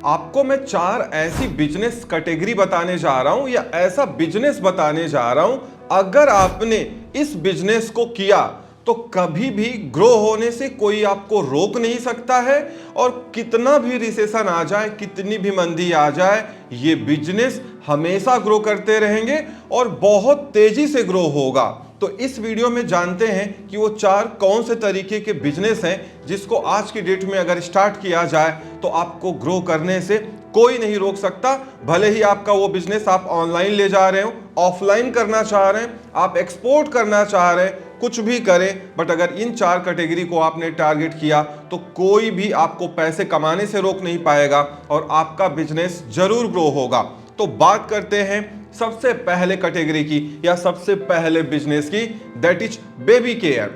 आपको मैं 4 ऐसी बिजनेस कैटेगरी बताने जा रहा हूं या ऐसा बिजनेस बताने जा रहा हूं, अगर आपने इस बिजनेस को किया तो कभी भी ग्रो होने से कोई आपको रोक नहीं सकता है। और कितना भी रिसेशन आ जाए, कितनी भी मंदी आ जाए, ये बिजनेस हमेशा ग्रो करते रहेंगे और बहुत तेजी से ग्रो होगा। तो इस वीडियो में जानते हैं कि वो 4 कौन से तरीके के बिजनेस हैं जिसको आज की डेट में अगर स्टार्ट किया जाए तो आपको ग्रो करने से कोई नहीं रोक सकता। भले ही आपका वो बिजनेस आप ऑनलाइन ले जा रहे हो, ऑफलाइन करना चाह रहे हैं, आप एक्सपोर्ट करना चाह रहे हैं, कुछ भी करें, बट अगर इन 4 कैटेगरी को आपने टारगेट किया तो कोई भी आपको पैसे कमाने से रोक नहीं पाएगा और आपका बिजनेस जरूर ग्रो होगा। तो बात करते हैं सबसे पहले कैटेगरी की या सबसे पहले बिजनेस की, दैट इज बेबी केयर।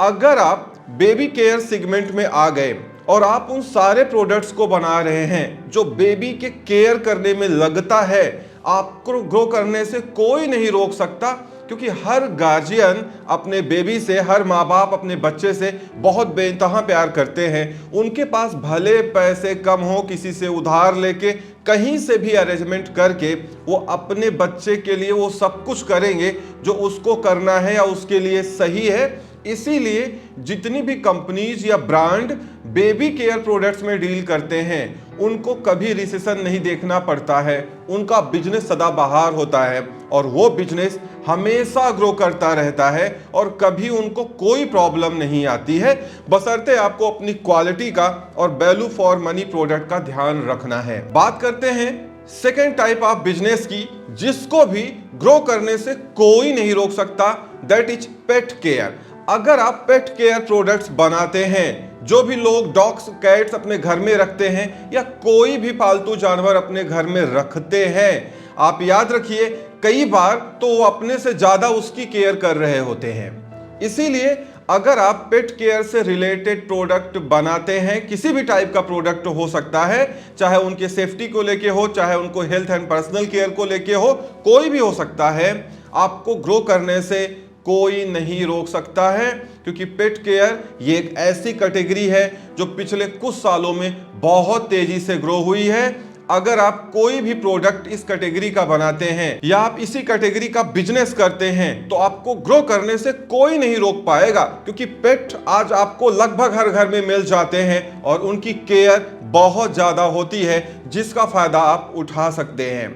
अगर आप बेबी केयर सेगमेंट में आ गए और आप उन सारे प्रोडक्ट्स को बना रहे हैं जो बेबी के केयर करने में लगता है, आपको ग्रो करने से कोई नहीं रोक सकता। क्योंकि हर गार्जियन अपने बेबी से, हर माँ बाप अपने बच्चे से बहुत बेइंतहा प्यार करते हैं। उनके पास भले पैसे कम हो, किसी से उधार लेके, कहीं से भी अरेंजमेंट करके वो अपने बच्चे के लिए वो सब कुछ करेंगे जो उसको करना है या उसके लिए सही है। इसीलिए जितनी भी कंपनीज या ब्रांड बेबी केयर प्रोडक्ट्स में डील करते हैं, उनको कभी रिसेशन नहीं देखना पड़ता है। उनका बिजनेस सदाबहार होता है और वो बिजनेस हमेशा ग्रो करता रहता है और कभी उनको कोई प्रॉब्लम नहीं आती है, बशर्ते आपको अपनी क्वालिटी का और वैल्यू फॉर मनी प्रोडक्ट का ध्यान रखना है। बात करते हैं सेकेंड टाइप ऑफ बिजनेस की, जिसको भी ग्रो करने से कोई नहीं रोक सकता, दैट इज पेट केयर। अगर आप पेट केयर प्रोडक्ट्स बनाते हैं, जो भी लोग डॉग्स कैट्स अपने घर में रखते हैं या कोई भी पालतू जानवर अपने घर में रखते हैं, आप याद रखिए कई बार तो वो अपने से ज्यादा उसकी केयर कर रहे होते हैं। इसीलिए अगर आप पेट केयर से रिलेटेड प्रोडक्ट बनाते हैं, किसी भी टाइप का प्रोडक्ट हो सकता है, चाहे उनके सेफ्टी को लेके हो, चाहे उनको हेल्थ एंड पर्सनल केयर को लेके हो, कोई भी हो सकता है, आपको ग्रो करने से कोई नहीं रोक सकता है। क्योंकि पेट केयर ये एक ऐसी कैटेगरी है जो पिछले कुछ सालों में बहुत तेजी से ग्रो हुई है। अगर आप कोई भी प्रोडक्ट इस कैटेगरी का बनाते हैं या आप इसी कैटेगरी का बिजनेस करते हैं तो आपको ग्रो करने से कोई नहीं रोक पाएगा। क्योंकि पेट आज आपको लगभग हर घर में मिल जाते हैं और उनकी केयर बहुत ज्यादा होती है, जिसका फायदा आप उठा सकते हैं।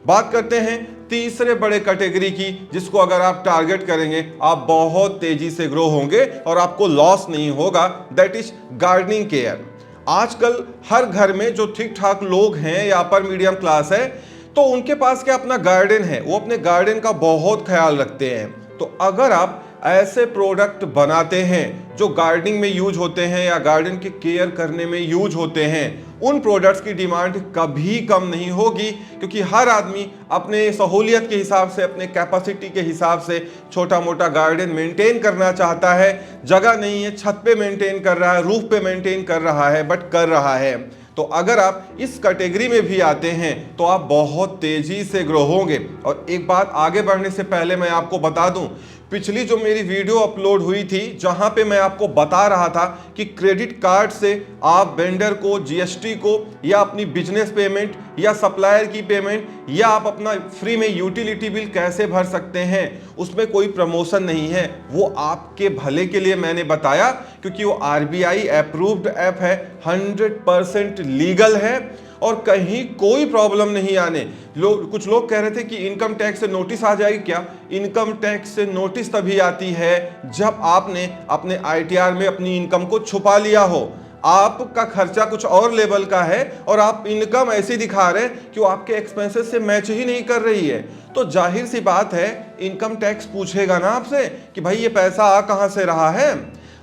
बात करते हैं तीसरे बड़े कैटेगरी की, जिसको अगर आप टारगेट करेंगे आप बहुत तेजी से ग्रो होंगे और आपको लॉस नहीं होगा, दैट इज गार्डनिंग केयर। आजकल हर घर में जो ठीक ठाक लोग हैं या अपर मीडियम क्लास है, तो उनके पास क्या अपना गार्डन है, वो अपने गार्डन का बहुत ख्याल रखते हैं। तो अगर आप ऐसे प्रोडक्ट बनाते हैं जो गार्डनिंग में यूज होते हैं या गार्डन के केयर करने में यूज होते हैं, उन प्रोडक्ट्स की डिमांड कभी कम नहीं होगी। क्योंकि हर आदमी अपने सहूलियत के हिसाब से, अपने कैपेसिटी के हिसाब से छोटा मोटा गार्डन मेंटेन करना चाहता है। जगह नहीं है, छत पे मेंटेन कर रहा है, रूफ पे मेंटेन कर रहा है, बट कर रहा है। तो अगर आप इस कैटेगरी में भी आते हैं तो आप बहुत तेजी से ग्रो होंगे। और एक बात आगे बढ़ने से पहले मैं आपको बता दूं, पिछली जो मेरी वीडियो अपलोड हुई थी जहां पे मैं आपको बता रहा था कि क्रेडिट कार्ड से आप वेंडर को, जीएसटी को, या अपनी बिजनेस पेमेंट या सप्लायर की पेमेंट या आप अपना फ्री में यूटिलिटी बिल कैसे भर सकते हैं, उसमें कोई प्रमोशन नहीं है, वो आपके भले के लिए मैंने बताया। क्योंकि वो आरबीआई अप्रूव्ड ऐप है, 100% लीगल है और कहीं कोई प्रॉब्लम नहीं आने। कुछ लोग कह रहे थे कि इनकम टैक्स से नोटिस आ जाएगी क्या? इनकम टैक्स से नोटिस तभी आती है जब आपने अपने आईटीआर में अपनी इनकम को छुपा लिया हो। आपका खर्चा कुछ और लेवल का है और आप इनकम ऐसी दिखा रहे हैं कि वो आपके एक्सपेंसेस से मैच ही नहीं कर रही है, तो जाहिर सी बात है इनकम टैक्स पूछेगा ना आपसे कि भाई ये पैसा आ कहां से रहा है।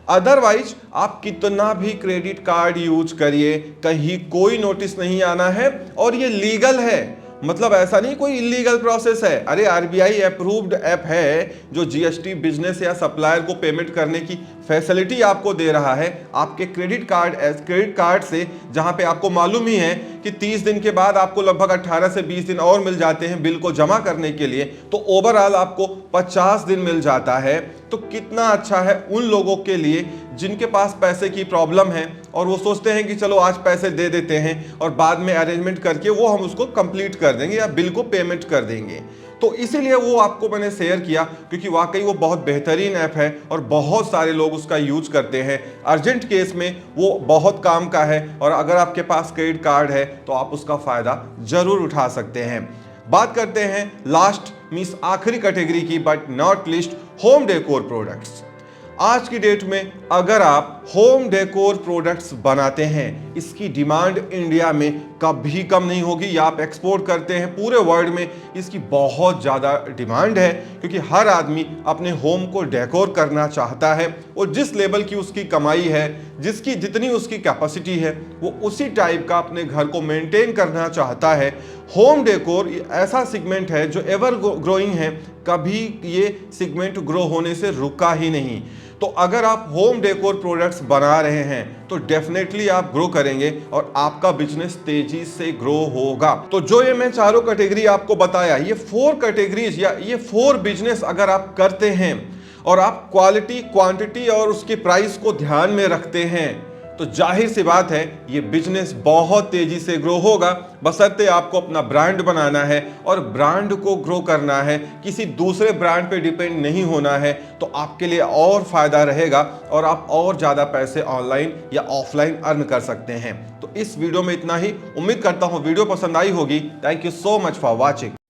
अदरवाइज आप कितना भी क्रेडिट कार्ड यूज करिए, कहीं कोई नोटिस नहीं आना है और ये लीगल है। मतलब ऐसा नहीं कोई इलीगल प्रोसेस है। अरे आरबीआई अप्रूव्ड ऐप है जो जीएसटी, बिजनेस या सप्लायर को पेमेंट करने की फैसिलिटी आपको दे रहा है आपके क्रेडिट कार्ड से, जहां पे आपको मालूम ही है कि 30 दिन के बाद आपको लगभग 18 से 20 दिन और मिल जाते हैं बिल को जमा करने के लिए, तो ओवरऑल आपको 50 दिन मिल जाता है। तो कितना अच्छा है उन लोगों के लिए जिनके पास पैसे की प्रॉब्लम है और वो सोचते हैं कि चलो आज पैसे दे देते हैं और बाद में अरेंजमेंट करके वो हम उसको कंप्लीट कर देंगे या बिल को पेमेंट कर देंगे। तो इसीलिए वो आपको मैंने शेयर किया, क्योंकि वाकई वो बहुत बेहतरीन ऐप है और बहुत सारे लोग उसका यूज करते हैं। अर्जेंट केस में वो बहुत काम का है और अगर आपके पास क्रेडिट कार्ड है तो आप उसका फायदा जरूर उठा सकते हैं। बात करते हैं लास्ट मींस आखिरी कैटेगरी की, but not least, home decor products. आज की डेट में अगर आप होम डेकोर प्रोडक्ट्स बनाते हैं, इसकी डिमांड इंडिया में कभी कम नहीं होगी। या आप एक्सपोर्ट करते हैं, पूरे वर्ल्ड में इसकी बहुत ज़्यादा डिमांड है, क्योंकि हर आदमी अपने होम को डेकोर करना चाहता है और जिस लेवल की उसकी कमाई है, जिसकी जितनी उसकी कैपेसिटी है, वो उसी टाइप का अपने घर को मेंटेन करना चाहता है। होम डेकोर ऐसा सेगमेंट है जो एवर ग्रोइंग है, कभी ये सेगमेंट ग्रो होने से रुका ही नहीं। तो अगर आप होम डेकोर प्रोडक्ट्स बना रहे हैं तो डेफिनेटली आप ग्रो करेंगे और आपका बिजनेस तेजी से ग्रो होगा। तो जो ये मैं चारों कैटेगरी आपको बताया, ये 4 कैटेगरीज या ये 4 बिजनेस अगर आप करते हैं और आप क्वालिटी, क्वांटिटी और उसके प्राइस को ध्यान में रखते हैं, तो जाहिर सी बात है ये बिजनेस बहुत तेजी से ग्रो होगा। बशर्ते आपको अपना ब्रांड बनाना है और ब्रांड को ग्रो करना है, किसी दूसरे ब्रांड पे डिपेंड नहीं होना है, तो आपके लिए और फायदा रहेगा और आप और ज़्यादा पैसे ऑनलाइन या ऑफलाइन अर्न कर सकते हैं। तो इस वीडियो में इतना ही। उम्मीद करता हूँ वीडियो पसंद आई होगी। Thank you so much for watching.